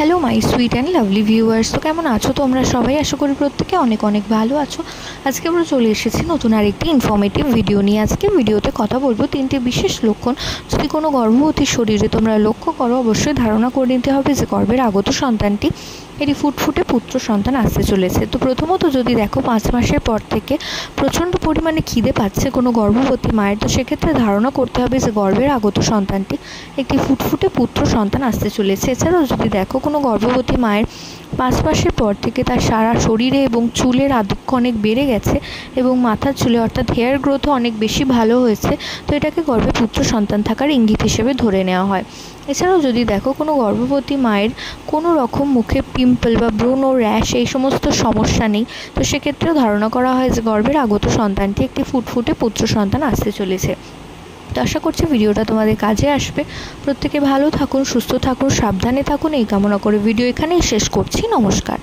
Hello my sweet and lovely viewers. তো কেমন আছো তোমরা সবাই? আশা করি প্রত্যেকে অনেক অনেক ভালো আছো। আজকে আমরা চলে এসেছি নতুন আরেকটি ইনফরমেটিভ ভিডিও নিয়ে। আজকে ভিডিওতে কথা বলবো 3টি বিশেষ লক্ষণ যদি কোনো গর্ভবতীর শরীরে তোমরা লক্ষ্য করো, অবশ্যই ধারণা করে নিতে হবে যে গর্ভের আগত সন্তানটি এটি ফুটফুটে পুত্র সন্তান আসতে চলেছে। তো প্রথমত যদি দেখো 5 মাসের পর থেকে প্রচণ্ড পরিমাণে খিদে পাচ্ছে কোনো গর্ভবতী মায়ের, তো সেক্ষেত্রে ধারণা করতে হবে যে গর্ভের আগত সন্তানটি একটি ফুটফুটে পুত্র সন্তান আসতে চলেছে। এছাড়াও যদি দেখো কোনো গর্ভবতী মায়ের 5 মাসের পর থেকে তার সারা শরীরে এবং চুলের আধিক্য অনেক বেড়ে গেছে এবং মাথার চুলে অর্থাৎ হেয়ার গ্রোথও অনেক বেশি ভালো হয়েছে, তো এটাকে গর্ভে পুত্র সন্তান থাকার ইঙ্গিত হিসেবে ধরে নেওয়া হয়। এছাড়াও যদি দেখো কোনো গর্ভবতী মায়ের কোনো রকম মুখে পিম্পল বা ব্রণ ও র্যাশ এই সমস্ত সমস্যা নেই, তো সেক্ষেত্রেও ধারণা করা হয় যে গর্ভের আগত সন্তানটি একটি ফুটফুটে পুত্র সন্তান আসতে চলেছে। তো আশা করছি ভিডিওটা তোমাদের কাজে আসবে। প্রত্যেকে ভালো থাকুন, সুস্থ থাকুন, সাবধানে থাকুন এই কামনা করে ভিডিও এখানেই শেষ করছি। নমস্কার।